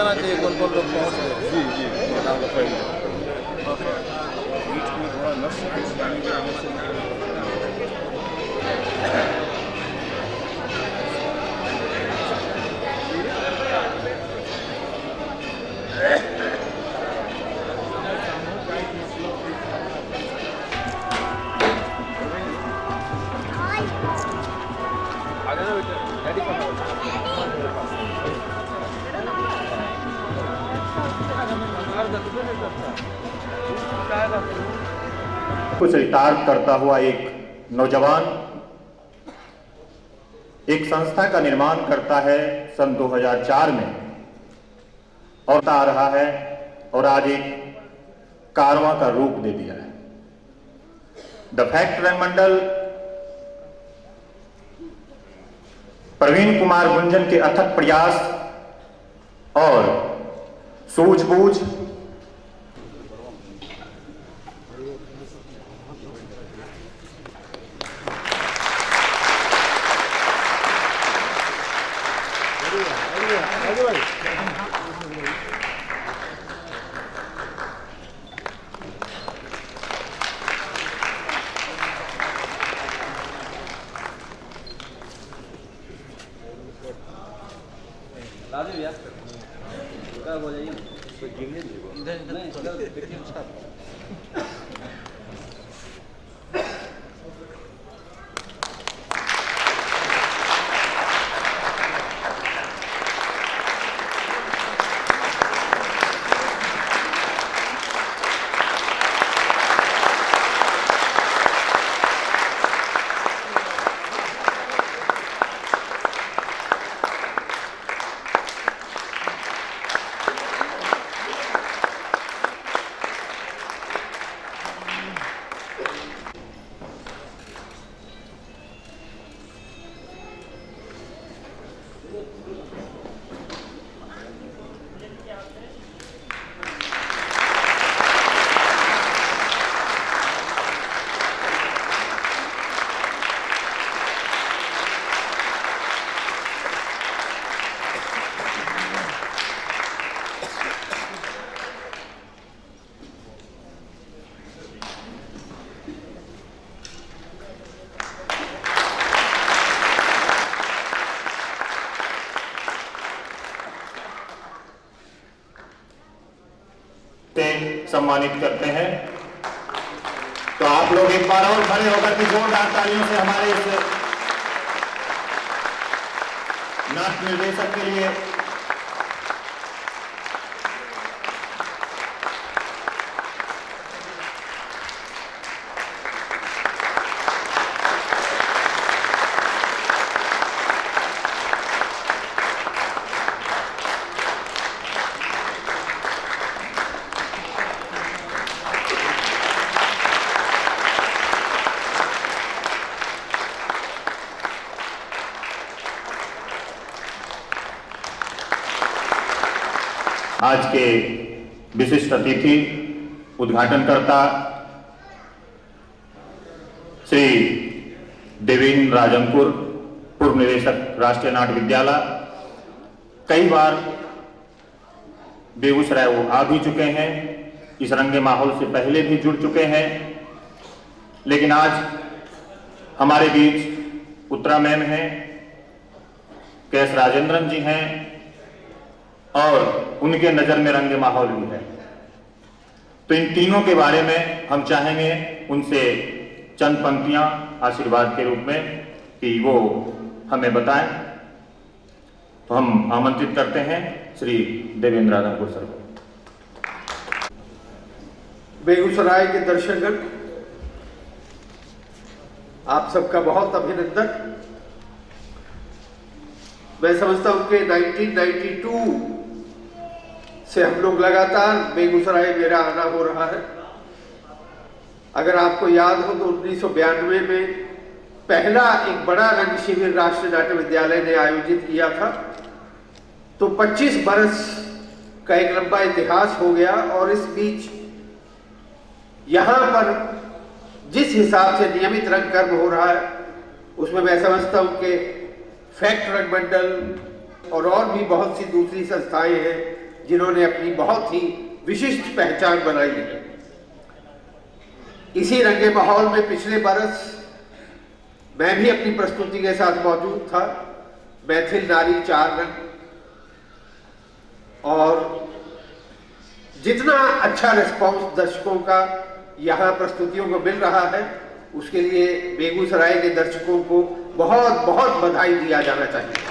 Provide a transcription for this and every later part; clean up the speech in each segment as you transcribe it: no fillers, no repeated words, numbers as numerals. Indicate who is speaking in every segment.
Speaker 1: जाना चाहिए कौन कौन लोग पहुँच रहे हैं।
Speaker 2: जी जी नाम बीच में थोड़ा नर्स पानी के आने से
Speaker 3: को चरितार्थ करता हुआ एक नौजवान एक संस्था का निर्माण करता है सन 2004 में और आ रहा है और आज एक कारवां का रूप दे दिया है। द फैक्ट रंग मंडल प्रवीण कुमार गुंजन के अथक प्रयास और सूझबूझ
Speaker 1: राजू यार क्या बोल जाइए तो गिरने इधर इधर
Speaker 3: सम्मानित करते हैं। तो आप लोग एक बार और खड़े होकर के जोरदार तालियों से हमारे इस नाट्य निर्देशक के लिए आज के विशिष्ट अतिथि उद्घाटनकर्ता श्री देवेंद्र राजनपुर, पूर्व निदेशक राष्ट्रीय नाट्य विद्यालय, कई बार बेगूसराय वो आ भी चुके हैं, इस रंगे माहौल से पहले भी जुड़ चुके हैं, लेकिन आज हमारे बीच उत्तरा मैम हैं, कैस राजेंद्रन जी हैं और उनके नजर में रंगे माहौल भी है। तो इन तीनों के बारे में हम चाहेंगे उनसे चंद पंक्तियां आशीर्वाद के रूप में कि वो हमें बताएं। तो हम आमंत्रित करते हैं श्री देवेंद्र राजनपुर सर को।
Speaker 4: बेगूसराय के दर्शकगण, आप सबका बहुत अभिनंदन। मैं समझता हूं कि 1992 से हम लोग लगातार बेगूसराय मेरा आना हो रहा है। अगर आपको याद हो तो 1992 में पहला एक बड़ा रंग शिविर राष्ट्रीय नाट्य विद्यालय ने आयोजित किया था। तो 25 बरस का एक लंबा इतिहास हो गया और इस बीच यहाँ पर जिस हिसाब से नियमित रंग कर्म हो रहा है उसमें मैं समझता हूँ कि फैक्ट रंग मंडल और भी बहुत सी दूसरी संस्थाएं हैं जिन्होंने अपनी बहुत ही विशिष्ट पहचान बनाई है। इसी रंगे माहौल में पिछले बरस मैं भी अपनी प्रस्तुति के साथ मौजूद था, मैथिल नारी 4 रंग, और जितना अच्छा रिस्पॉन्स दर्शकों का यहाँ प्रस्तुतियों को मिल रहा है उसके लिए बेगूसराय के दर्शकों को बहुत बहुत बधाई दिया जाना चाहिए।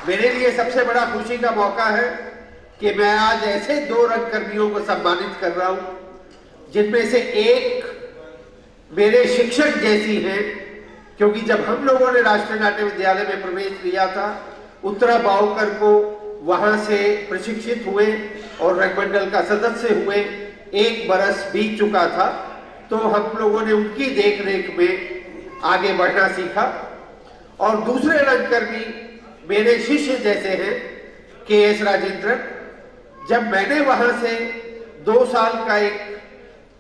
Speaker 4: मेरे लिए सबसे बड़ा खुशी का मौका है कि मैं आज ऐसे 2 रंगकर्मियों को सम्मानित कर रहा हूं जिनमें से एक मेरे शिक्षक जैसी हैं, क्योंकि जब हम लोगों ने राष्ट्रीय नाट्य विद्यालय में प्रवेश लिया था, उत्तरा बावकर को वहां से प्रशिक्षित हुए और रंगमंडल का सदस्य हुए, 1 बरस बीत चुका था, तो हम लोगों ने उनकी देखरेख में आगे बढ़ना सीखा। और दूसरे रंगकर्मी मेरे शिष्य जैसे हैं, के.एस. राजेंद्रन। जब मैंने वहां से 2 साल का एक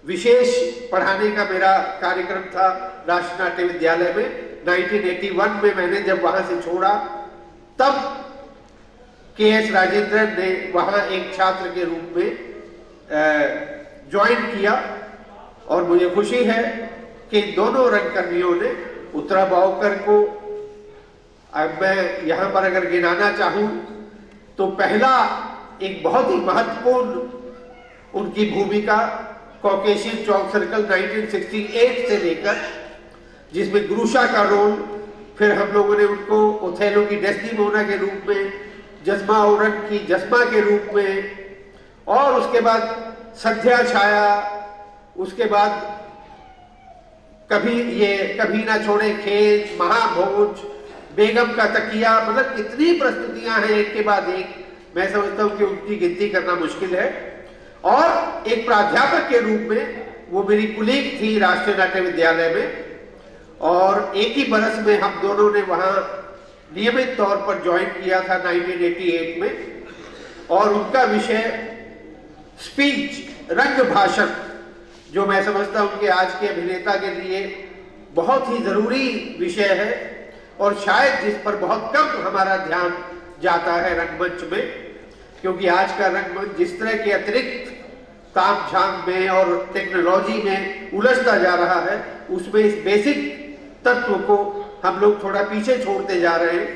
Speaker 4: विशेष पढ़ाने का मेरा कार्यक्रम था राष्ट्रीय नाट्य विद्यालय में, 1981 में मैंने जब वहां से छोड़ा, तब के.एस. राजेंद्रन ने वहां एक छात्र के रूप में ज्वाइन किया। और मुझे खुशी है कि दोनों रंगकर्मियों ने, उत्तरा बावकर को अब मैं यहाँ पर अगर गिनाना चाहूँ तो पहला एक बहुत ही महत्वपूर्ण उनकी भूमिका कॉकेशियन चौक सर्कल 1968 से लेकर, जिसमें ग्रूशा का रोल, फिर हम लोगों ने उनको ओथेलो की डेस्टिमोना के रूप में, जस्मा औरन की जस्मा के रूप में, और उसके बाद संध्या छाया, उसके बाद कभी ना छोड़े खेल, महाभोज, बेगम का तकिया, मतलब कितनी प्रस्तुतियां हैं एक के बाद एक। मैं समझता हूं कि उनकी गिनती करना मुश्किल है। और एक प्राध्यापक के रूप में वो मेरी कुलीग थी राष्ट्रीय नाट्य विद्यालय में, और एक ही बरस में हम दोनों ने वहां नियमित तौर पर ज्वाइन किया था 1988 में। और उनका विषय स्पीच, रंग भाषण, जो मैं समझता हूं कि आज के अभिनेता के लिए बहुत ही जरूरी विषय है और शायद जिस पर बहुत कम हमारा ध्यान जाता है रंगमंच में, क्योंकि आज का रंगमंच जिस तरह के अतिरिक्त ताम झाम में और टेक्नोलॉजी में उलझता जा रहा है, उसमें इस बेसिक तत्व को हम लोग थोड़ा पीछे छोड़ते जा रहे हैं।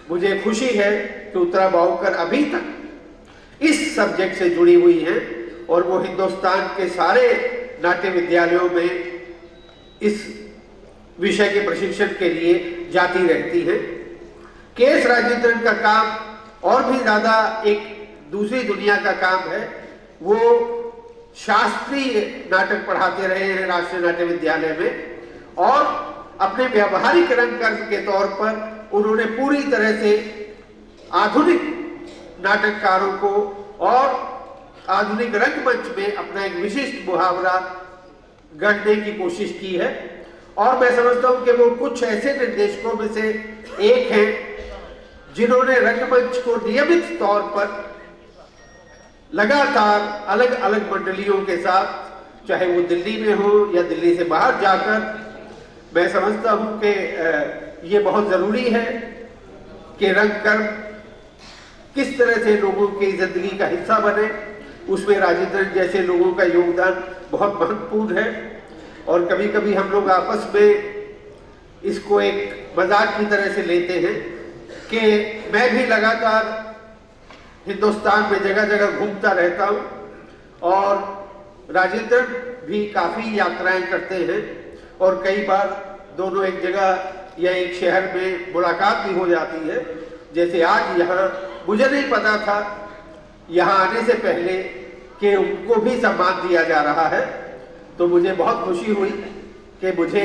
Speaker 4: मुझे खुशी है कि उत्तरा बावकर अभी तक इस सब्जेक्ट से जुड़ी हुई हैं और वो हिंदुस्तान के सारे नाट्य विद्यालयों में इस विषय के प्रशिक्षण के लिए जाती रहती है। के.एस. राजेंद्रन का काम और भी ज्यादा एक दूसरी दुनिया का काम है। वो शास्त्रीय नाटक पढ़ाते रहे हैं राष्ट्रीय नाट्य विद्यालय में, और अपने व्यावहारिक रंगकर्म के तौर पर उन्होंने पूरी तरह से आधुनिक नाटककारों को और आधुनिक रंगमंच में अपना एक विशिष्ट मुहावरा गढ़ने की कोशिश की है। और मैं समझता हूं कि वो कुछ ऐसे निर्देशकों में से एक हैं जिन्होंने रंगमंच को नियमित तौर पर लगातार अलग अलग मंडलियों के साथ, चाहे वो दिल्ली में हो या दिल्ली से बाहर जाकर, मैं समझता हूं कि ये बहुत जरूरी है कि रंगकर्म किस तरह से लोगों की जिंदगी का हिस्सा बने। उसमें राजेंद्र जैसे लोगों का योगदान बहुत महत्वपूर्ण है। और कभी कभी हम लोग आपस में इसको एक मजाक की तरह से लेते हैं कि मैं भी लगातार हिंदुस्तान में जगह जगह घूमता रहता हूं, और राजेंद्र भी काफ़ी यात्राएं करते हैं, और कई बार दोनों एक जगह या एक शहर में मुलाकात भी हो जाती है। जैसे आज यहाँ मुझे नहीं पता था यहाँ आने से पहले कि उनको भी सम्मान दिया जा रहा है, तो मुझे बहुत खुशी हुई कि मुझे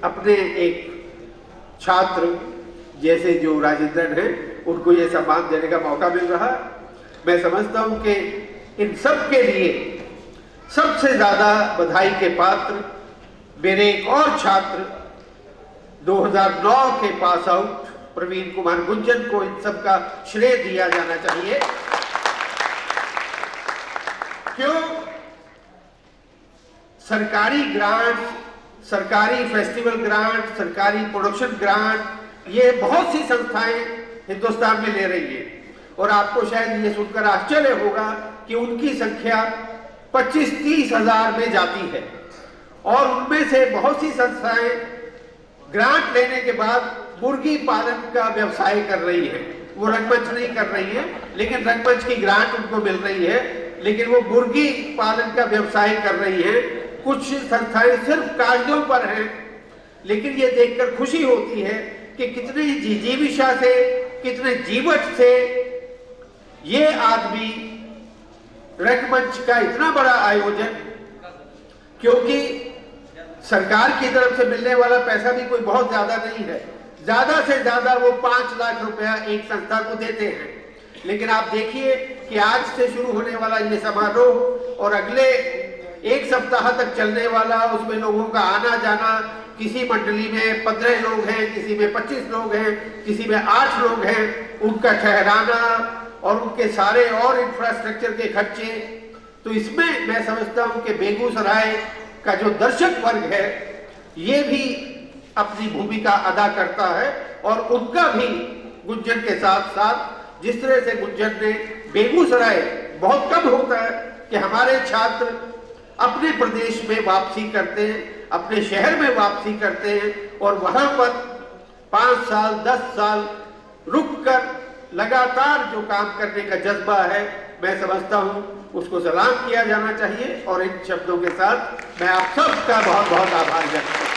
Speaker 4: अपने एक छात्र जैसे जो राजेंद्र हैं उनको ये सम्मान देने का मौका मिल रहा है। मैं समझता हूं कि इन सब के लिए सबसे ज्यादा बधाई के पात्र मेरे एक और छात्र 2009 के पास आउट प्रवीण कुमार गुंजन को इन सब का श्रेय दिया जाना चाहिए। क्यों? सरकारी ग्रांट, सरकारी फेस्टिवल ग्रांट, सरकारी प्रोडक्शन ग्रांट, ये बहुत सी संस्थाएं हिंदुस्तान में ले रही है। और आपको शायद ये सुनकर आश्चर्य होगा कि उनकी संख्या 25-30 हजार में जाती है और उनमें से बहुत सी संस्थाएं ग्रांट लेने के बाद मुर्गी पालन का व्यवसाय कर रही है। वो रंगमंच नहीं कर रही है, लेकिन रंगमंच की ग्रांट उनको मिल रही है, लेकिन वो मुर्गी पालन का व्यवसाय कर रही है। कुछ संस्थाएं सिर्फ कागजों पर हैं, लेकिन ये देखकर खुशी होती है कि कितने जिजीविषा से, कितने जीवट से ये आदमी रंगमंच का इतना बड़ा आयोजन, क्योंकि सरकार की तरफ से मिलने वाला पैसा भी कोई बहुत ज्यादा नहीं है, ज्यादा से ज्यादा वो 5 लाख रुपया एक संस्था को देते हैं। लेकिन आप देखिए कि आज से शुरू होने वाला ये समारोह और अगले 1 सप्ताह तक चलने वाला, उसमें लोगों का आना जाना, किसी मंडली में 15 लोग हैं, किसी में 25 लोग हैं, किसी में 8 लोग हैं, उनका ठहराना और उनके सारे और इंफ्रास्ट्रक्चर के खर्चे। तो इसमें मैं समझता हूं कि बेगूसराय का जो दर्शक वर्ग है ये भी अपनी भूमिका अदा करता है और उनका भी गुंजन के साथ साथ, जिस तरह से गुंजन ने बेगूसराय, बहुत कम होता है कि हमारे छात्र अपने प्रदेश में वापसी करते हैं, अपने शहर में वापसी करते हैं और वहां पर 5 साल 10 साल रुककर लगातार जो काम करने का जज्बा है, मैं समझता हूं उसको सलाम किया जाना चाहिए। और इन शब्दों के साथ मैं आप सबका बहुत बहुत आभार व्यक्त करता हूं।